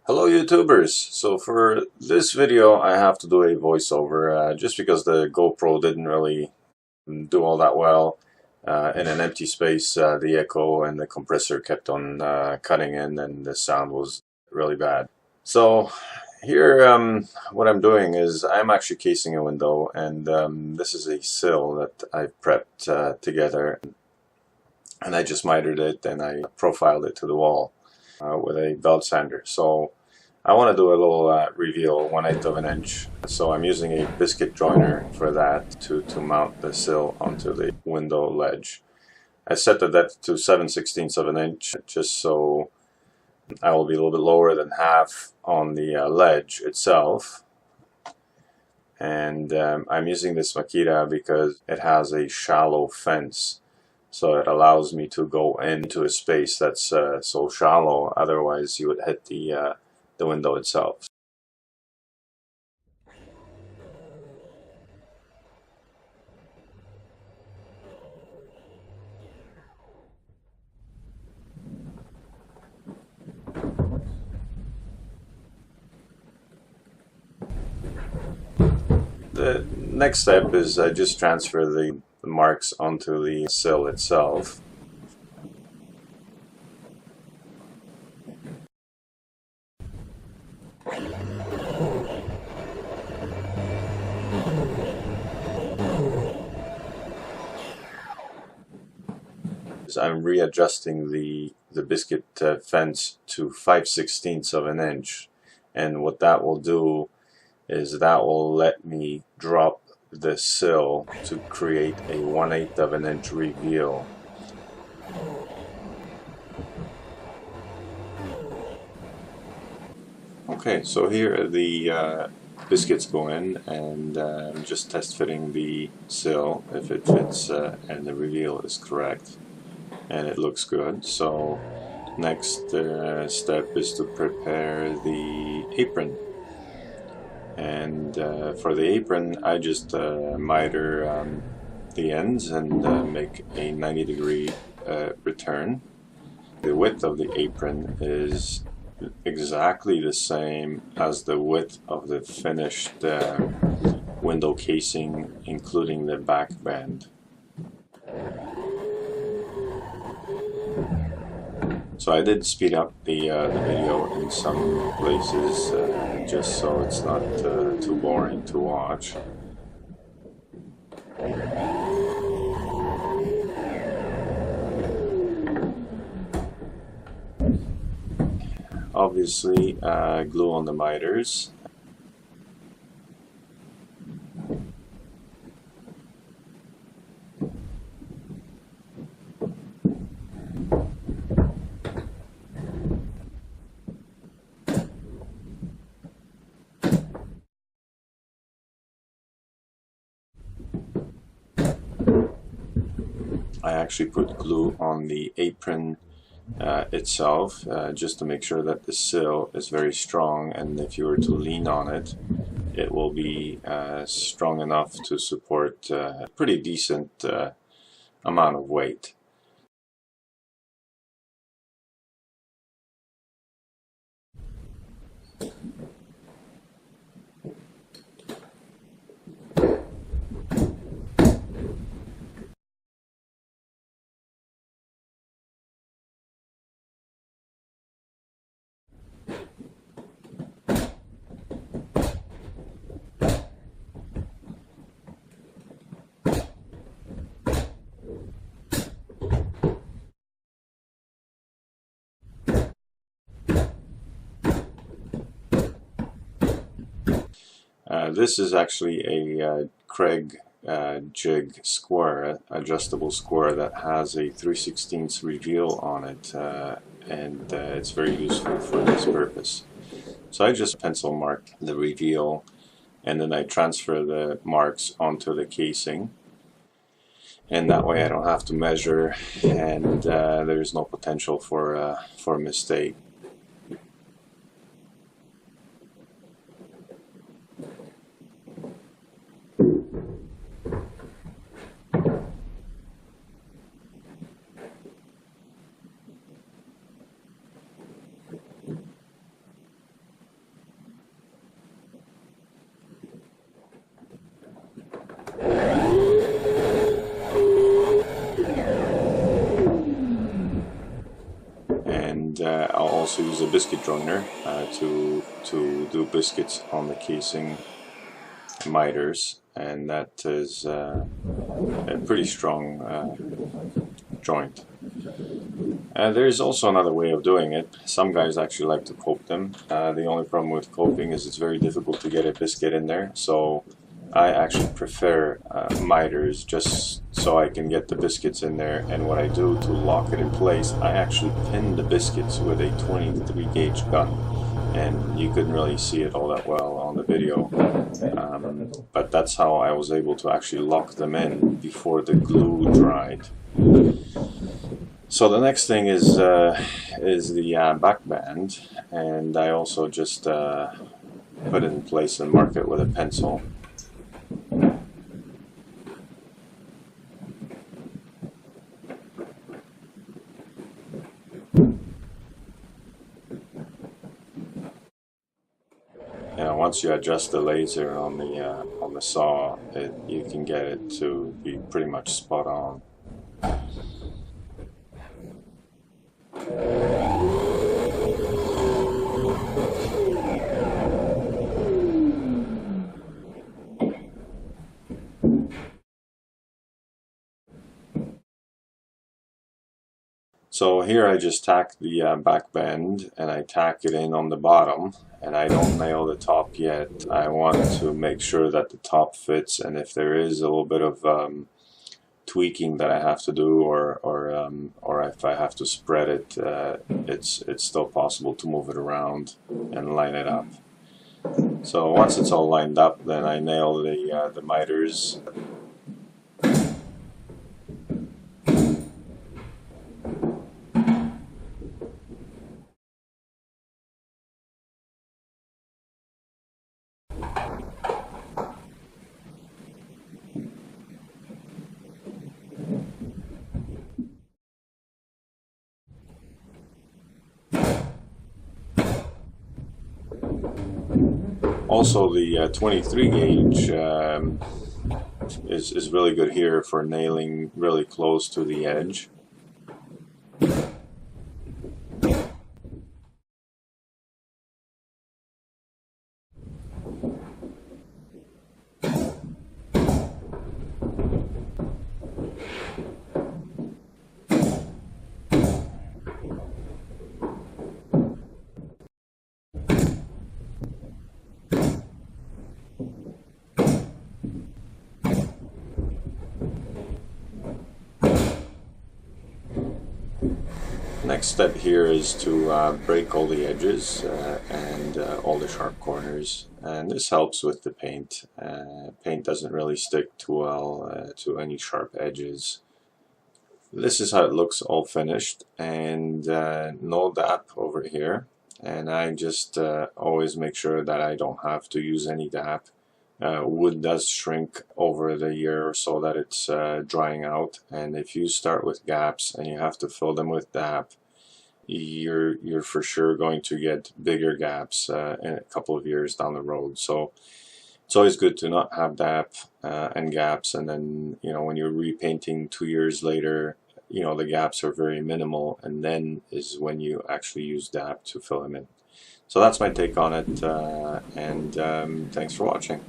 Hello YouTubers! So for this video I have to do a voiceover just because the GoPro didn't really do all that well. In an empty space the echo and the compressor kept on cutting in and the sound was really bad. So here what I'm doing is I'm actually casing a window, and this is a sill that I've prepped together, and I just mitered it and I profiled it to the wall with a belt sander. So I want to do a little reveal, 1/8 of an inch. So I'm using a biscuit joiner for that to mount the sill onto the window ledge. I set the depth to 7/16 of an inch just so I will be a little bit lower than half on the ledge itself. And I'm using this Makita because it has a shallow fence. So it allows me to go into a space that's so shallow, otherwise you would hit the window itself. The next step is I just transfer the marks onto the sill itself. I'm readjusting the biscuit fence to 5/16 of an inch, and what that will do is that will let me drop the sill to create a 1/8 of an inch reveal. Okay, so here are the biscuits go in, and I'm just test fitting the sill if it fits and the reveal is correct, and it looks good. So next step is to prepare the apron, and for the apron I just miter the ends and make a 90-degree return. The width of the apron is exactly the same as the width of the finished window casing, including the backband. So I did speed up the video in some places just so it's not too boring to watch. Obviously glue on the miters. I actually put glue on the apron itself just to make sure that the sill is very strong, and if you were to lean on it, it will be strong enough to support a pretty decent amount of weight. This is actually a Kreg Jig square, adjustable square that has a 3/16 reveal on it, and it's very useful for this purpose. So I just pencil mark the reveal, and then I transfer the marks onto the casing, and that way I don't have to measure, and there's no potential for a mistake. I'll also use a biscuit joiner to do biscuits on the casing miters, and that is a pretty strong joint. There's also another way of doing it. Some guys actually like to cope them. The only problem with coping is it's very difficult to get a biscuit in there, so I actually prefer miters just so I can get the biscuits in there. And what I do to lock it in place, I actually pin the biscuits with a 23 gauge gun, and you couldn't really see it all that well on the video, but that's how I was able to actually lock them in before the glue dried. So the next thing is the backband, and I also just put it in place and mark it with a pencil. Once you adjust the laser on the saw, you can get it to be pretty much spot on. So here I just tack the back bend, and I tack it in on the bottom, and I don't nail the top yet. I want to make sure that the top fits, and if there is a little bit of tweaking that I have to do, or if I have to spread it, it's still possible to move it around and line it up. So once it's all lined up, then I nail the miters. Also, the 23 gauge is really good here for nailing really close to the edge. Next step here is to break all the edges and all the sharp corners, and this helps with the paint. Paint doesn't really stick too well to any sharp edges. This is how it looks all finished, and no DAP over here, and I just always make sure that I don't have to use any DAP. Wood does shrink over the year or so that it's drying out, and if you start with gaps and you have to fill them with DAP, you're for sure going to get bigger gaps in a couple of years down the road. So it's always good to not have DAP and gaps, and then when you're repainting 2 years later, the gaps are very minimal, and then is when you actually use DAP to fill them in. So that's my take on it, and thanks for watching.